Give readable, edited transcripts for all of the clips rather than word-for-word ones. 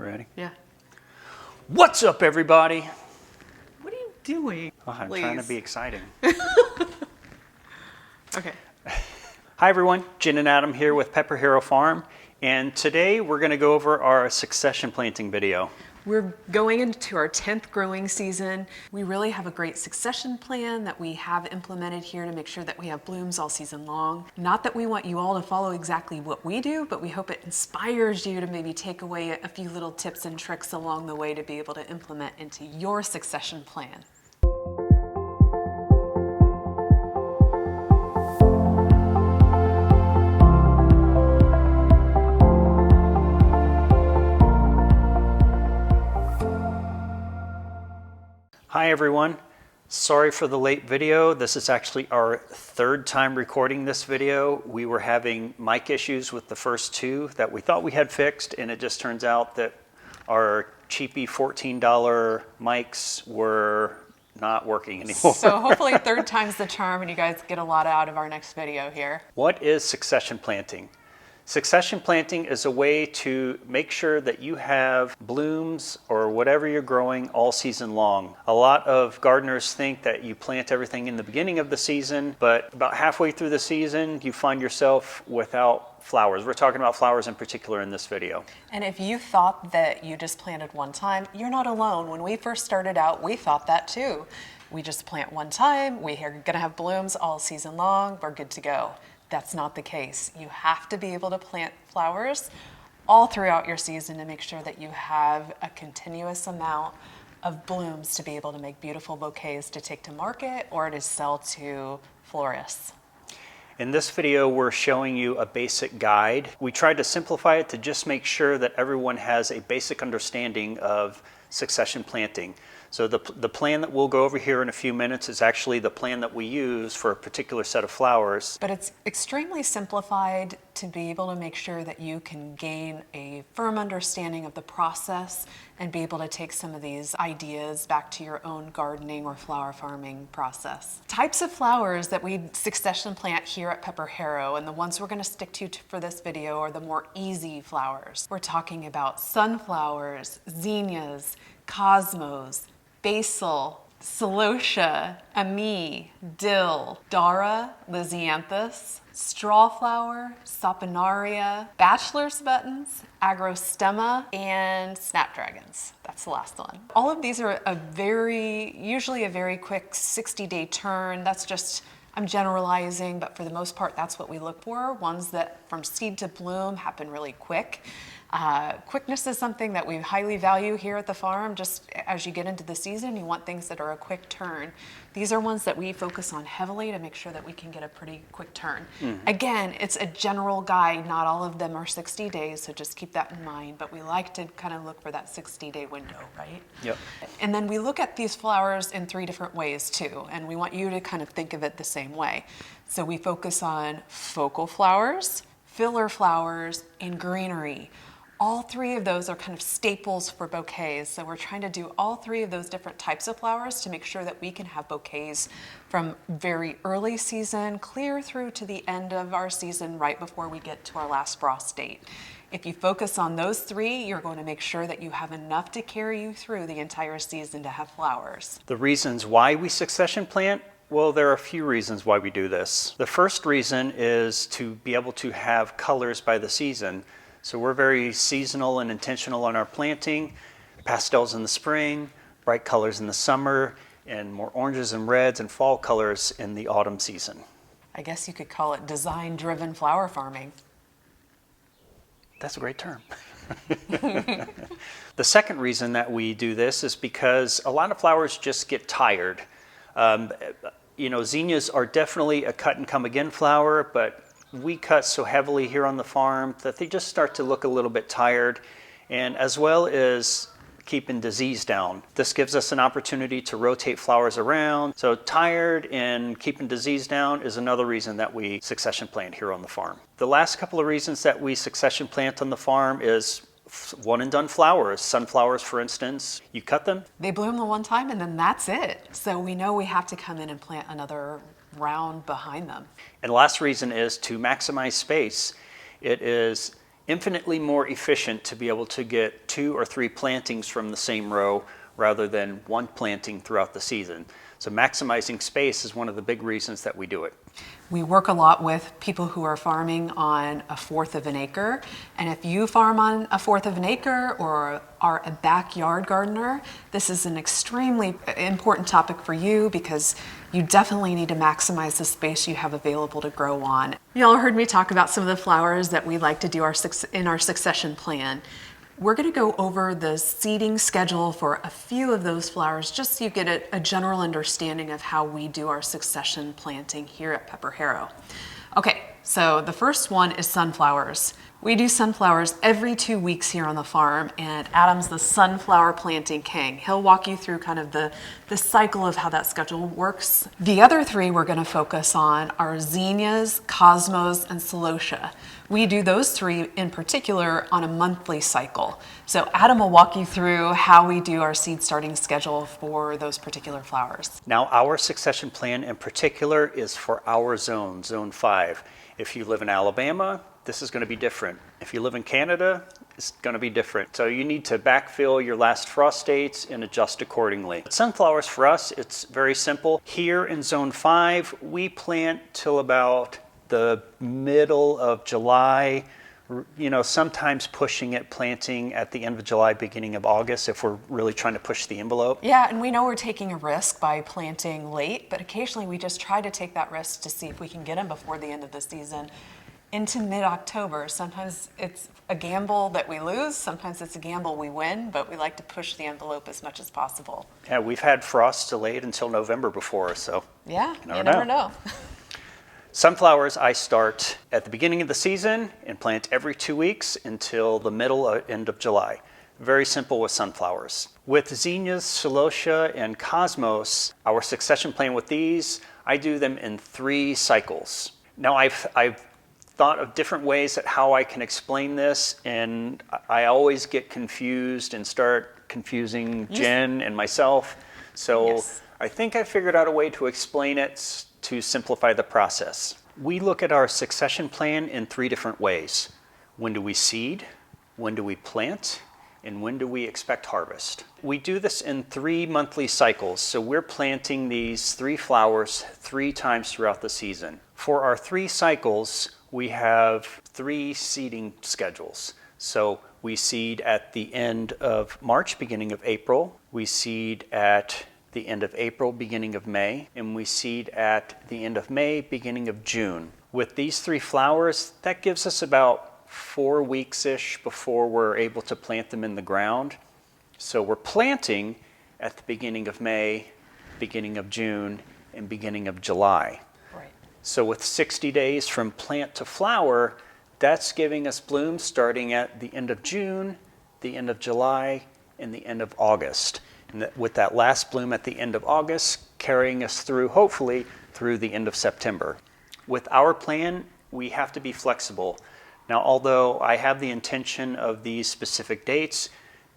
Ready? Yeah. What's up, everybody? What are you doing? Oh, I'm trying to be exciting. Okay. Hi, everyone. Jenn and Adam here with PepperHarrow Farm. And today we're going to go over our succession planting video. We're going into our 10th growing season. We really have a great succession plan that we have implemented here to make sure that we have blooms all season long. Not that we want you all to follow exactly what we do, but we hope it inspires you to maybe take away a few little tips and tricks along the way to be able to implement into your succession plan. Hi, everyone. Sorry for the late video. This is actually our third time recording this video. We were having mic issues with the first two that we thought we had fixed, and it just turns out that our cheapy $14 mics were not working anymore. So hopefully third time's the charm and you guys get a lot out of our next video here. What is succession planting? Succession planting is a way to make sure that you have blooms or whatever you're growing all season long. A lot of gardeners think that you plant everything in the beginning of the season, but about halfway through the season, you find yourself without flowers. We're talking about flowers in particular in this video. And if you thought that you just planted one time, you're not alone. When we first started out, we thought that too. We just plant one time, we're gonna have blooms all season long, we're good to go. That's not the case. You have to be able to plant flowers all throughout your season to make sure that you have a continuous amount of blooms to be able to make beautiful bouquets to take to market or to sell to florists. In this video, we're showing you a basic guide. We tried to simplify it to just make sure that everyone has a basic understanding of succession planting. So the plan that we'll go over here in a few minutes is actually the plan that we use for a particular set of flowers. But it's extremely simplified to be able to make sure that you can gain a firm understanding of the process and be able to take some of these ideas back to your own gardening or flower farming process. Types of flowers that we succession plant here at PepperHarrow, and the ones we're going to stick to for this video are the more easy flowers. We're talking about sunflowers, zinnias, cosmos, basil, celosia, amie, dill, dara, lisianthus, strawflower, saponaria, bachelor's buttons, agrostemma, and snapdragons. That's the last one. All of these are usually a very quick 60-day turn. That's just, I'm generalizing, but for the most part, that's what we look for. Ones that from seed to bloom happen really quick. Quickness is something that we highly value here at the farm. Just as you get into the season, you want things that are a quick turn. These are ones that we focus on heavily to make sure that we can get a pretty quick turn. Again, it's a general guide. Not all of them are 60 days, so just keep that in mind. But we like to kind of look for that 60-day window, right? Yep. And then we look at these flowers in 3 different ways too, and we want you to kind of think of it the same way. So we focus on focal flowers, filler flowers, and greenery. All 3 of those are kind of staples for bouquets. So we're trying to do all 3 of those different types of flowers to make sure that we can have bouquets from very early season clear through to the end of our season right before we get to our last frost date. If you focus on those 3, you're going to make sure that you have enough to carry you through the entire season to have flowers. The reasons why we succession plant, well, there are a few reasons why we do this. The first reason is to be able to have colors by the season. So we're very seasonal and intentional on our planting. Pastels in the spring, bright colors in the summer, and more oranges and reds and fall colors in the autumn season. I guess you could call it design-driven flower farming. That's a great term. The second reason that we do this is because a lot of flowers just get tired. Zinnias are definitely a cut and come again flower, but we cut so heavily here on the farm that they just start to look a little bit tired, and as well as keeping disease down. This gives us an opportunity to rotate flowers around. So tired and keeping disease down is another reason that we succession plant here on the farm. The last couple of reasons that we succession plant on the farm is one and done flowers. Sunflowers, for instance, you cut them. They bloom the one time and then that's it. So we know we have to come in and plant another round behind them. And the last reason is to maximize space. It is infinitely more efficient to be able to get 2 or 3 plantings from the same row rather than 1 planting throughout the season. So maximizing space is one of the big reasons that we do it. We work a lot with people who are farming on 1/4 of an acre. And if you farm on 1/4 of an acre or are a backyard gardener, this is an extremely important topic for you because you definitely need to maximize the space you have available to grow on. Y'all heard me talk about some of the flowers that we like to do in our succession plan. We're going to go over the seeding schedule for a few of those flowers just so you get a general understanding of how we do our succession planting here at PepperHarrow. Okay, so the first one is sunflowers. We do sunflowers every 2 weeks here on the farm, and Adam's the sunflower planting king. He'll walk you through kind of the cycle of how that schedule works. The other 3 we're going to focus on are zinnias, cosmos, and celosia. We do those 3 in particular on a monthly cycle. So Adam will walk you through how we do our seed starting schedule for those particular flowers. Now, our succession plan in particular is for our zone, Zone 5. If you live in Alabama, this is going to be different. If you live in Canada, it's going to be different. So you need to backfill your last frost dates and adjust accordingly. Sunflowers for us, it's very simple. Here in Zone 5, we plant till about the middle of July, sometimes pushing it, planting at the end of July, beginning of August, if we're really trying to push the envelope. Yeah, and we know we're taking a risk by planting late, but occasionally we just try to take that risk to see if we can get them before the end of the season into mid-October. Sometimes it's a gamble that we lose, sometimes it's a gamble we win, but we like to push the envelope as much as possible. Yeah, we've had frost delayed until November before, so yeah, you never know. Sunflowers, I start at the beginning of the season and plant every 2 weeks until the middle or end of July. Very simple with sunflowers. With zinnias, celosia, and cosmos, our succession plan with these, I do them in 3 cycles. Now, I've thought of different ways at how I can explain this, and I always get confused and start confusing Jen and myself. So yes. I think I figured out a way to explain it to simplify the process. We look at our succession plan in 3 different ways. When do we seed? When do we plant? And when do we expect harvest? We do this in 3 monthly cycles, so we're planting these 3 flowers 3 times throughout the season. For our 3 cycles, we have 3 seeding schedules. So we seed at the end of March, beginning of April. We seed at the end of April, beginning of May, and we seed at the end of May, beginning of June. With these 3 flowers, that gives us about 4 weeks-ish before we're able to plant them in the ground. So we're planting at the beginning of May, beginning of June, and beginning of July. Right. So with 60 days from plant to flower, that's giving us blooms starting at the end of June, the end of July, and the end of August. And with that last bloom at the end of August, carrying us through, hopefully, through the end of September. With our plan, we have to be flexible. Now, although I have the intention of these specific dates,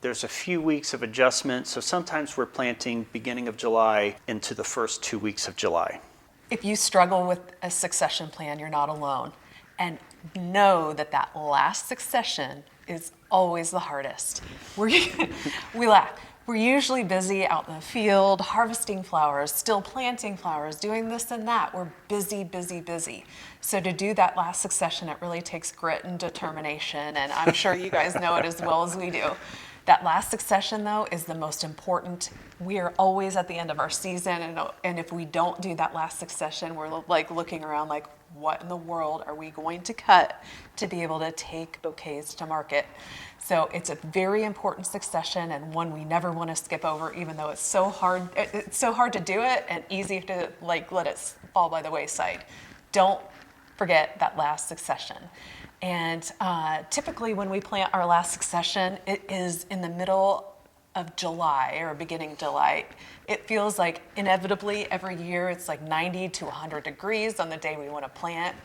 there's a few weeks of adjustment, so sometimes we're planting beginning of July into the first 2 weeks of July. If you struggle with a succession plan, you're not alone. And know that that last succession is always the hardest. We laugh. We're usually busy out in the field, harvesting flowers, still planting flowers, doing this and that. We're busy, busy, busy. So to do that last succession, it really takes grit and determination, and I'm sure you guys know it as well as we do. That last succession, though, is the most important. We are always at the end of our season, and if we don't do that last succession, we're like looking around like, what in the world are we going to cut to be able to take bouquets to market? So it's a very important succession and one we never want to skip over, even though it's so hard. It's so hard to do it and easy to let it fall by the wayside. Don't forget that last succession. And typically when we plant our last succession, it is in the middle of July or beginning of July. It feels like inevitably every year it's like 90 to 100 degrees on the day we want to plant.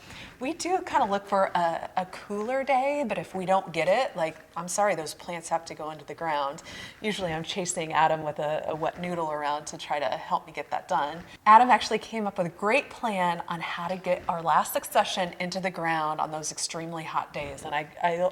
We do kind of look for a cooler day, but if we don't get it, like, I'm sorry, those plants have to go into the ground. Usually I'm chasing Adam with a wet noodle around to try to help me get that done. Adam actually came up with a great plan on how to get our last succession into the ground on those extremely hot days, and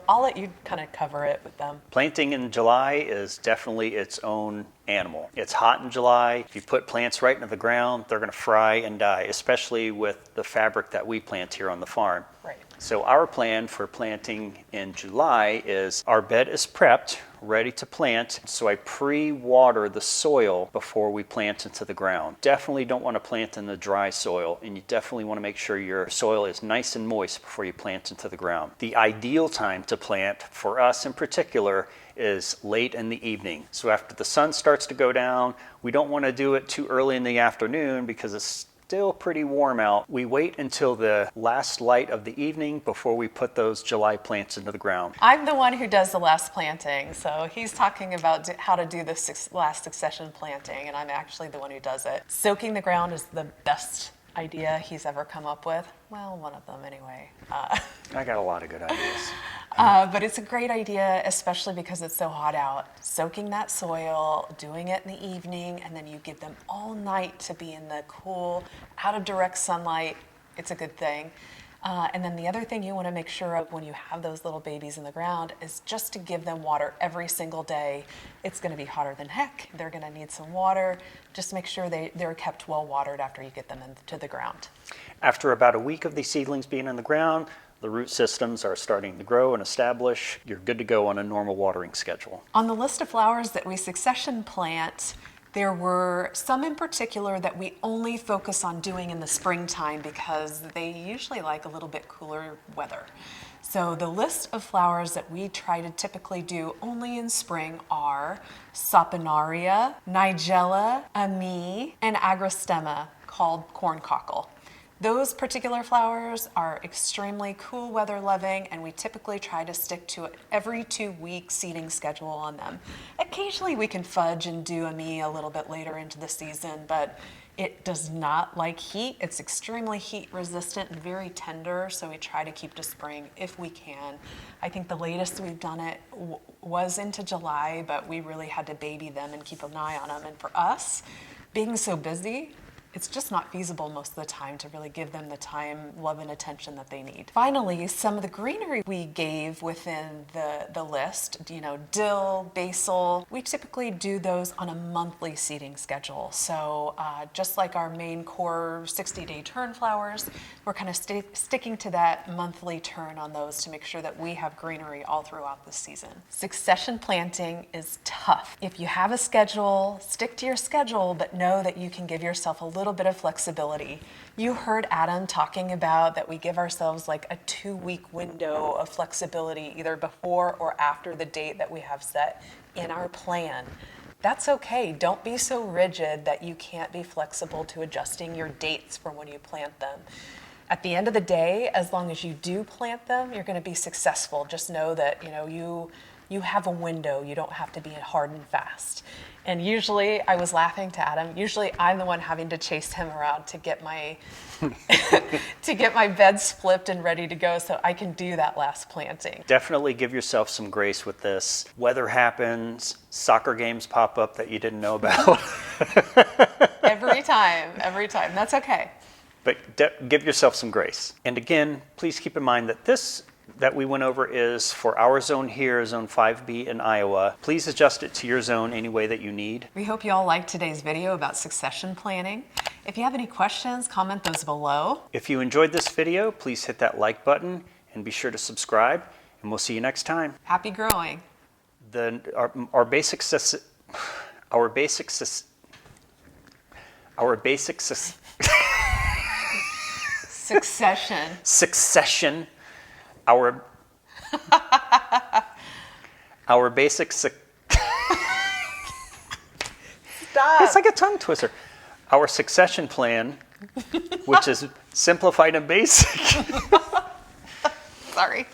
I'll let you kind of cover it with them. Planting in July is definitely its own animal. It's hot in July. If you put plants right into the ground, they're going to fry and die, especially with the fabric that we plant here on the farm. Right. So our plan for planting in July is our bed is prepped, ready to plant. So I pre-water the soil before we plant into the ground. Definitely don't want to plant in the dry soil, and you definitely want to make sure your soil is nice and moist before you plant into the ground. The ideal time to plant for us in particular is late in the evening. So after the sun starts to go down, we don't want to do it too early in the afternoon because it's still pretty warm out. We wait until the last light of the evening before we put those July plants into the ground. I'm the one who does the last planting, so he's talking about how to do the last succession planting, and I'm actually the one who does it. Soaking the ground is the best idea he's ever come up with. Well, one of them anyway. I got a lot of good ideas. But it's a great idea, especially because it's so hot out. Soaking that soil, doing it in the evening, and then you give them all night to be in the cool, out of direct sunlight. It's a good thing. And then the other thing you want to make sure of when you have those little babies in the ground is just to give them water every single day. It's going to be hotter than heck. They're going to need some water. Just make sure they're kept well watered after you get them into the ground. After about a week of these seedlings being in the ground, the root systems are starting to grow and establish. You're good to go on a normal watering schedule. On the list of flowers that we succession plant, there were some in particular that we only focus on doing in the springtime because they usually like a little bit cooler weather. So the list of flowers that we try to typically do only in spring are Saponaria, Nigella, Ami, and Agrostemma, called corncockle. Those particular flowers are extremely cool weather loving, and we typically try to stick to an every 2-week seeding schedule on them. Occasionally we can fudge and do Ami a little bit later into the season, but it does not like heat. It's extremely heat resistant and very tender, so we try to keep to spring if we can. I think the latest we've done it was into July, but we really had to baby them and keep an eye on them. And for us, being so busy, it's just not feasible most of the time to really give them the time, love, and attention that they need. Finally, some of the greenery we gave within the list, dill, basil, we typically do those on a monthly seeding schedule. So just like our main core 60-day turn flowers, we're kind of sticking to that monthly turn on those to make sure that we have greenery all throughout the season. Succession planting is tough. If you have a schedule, stick to your schedule, but know that you can give yourself a little bit of flexibility. You heard Adam talking about that we give ourselves like a 2-week window of flexibility either before or after the date that we have set in our plan. That's okay. Don't be so rigid that you can't be flexible to adjusting your dates for when you plant them. At the end of the day, as long as you do plant them, you're going to be successful. Just know that you have a window. You don't have to be hard and fast. And usually, I was laughing to Adam, usually I'm the one having to chase him around to get my to get my beds flipped and ready to go so I can do that last planting. Definitely give yourself some grace with this. Weather happens, soccer games pop up that you didn't know about. Every time. That's okay. But give yourself some grace. And again, please keep in mind that this that we went over is for our zone here, Zone 5B in Iowa. Please adjust it to your zone any way that you need. We hope you all liked today's video about succession planning. If you have any questions, comment those below. If you enjoyed this video, please hit that like button and be sure to subscribe, and we'll see you next time. Happy growing. Our basic succession. Our basic Stop. It's like a tongue twister. Our succession plan, which is simplified and basic. Sorry.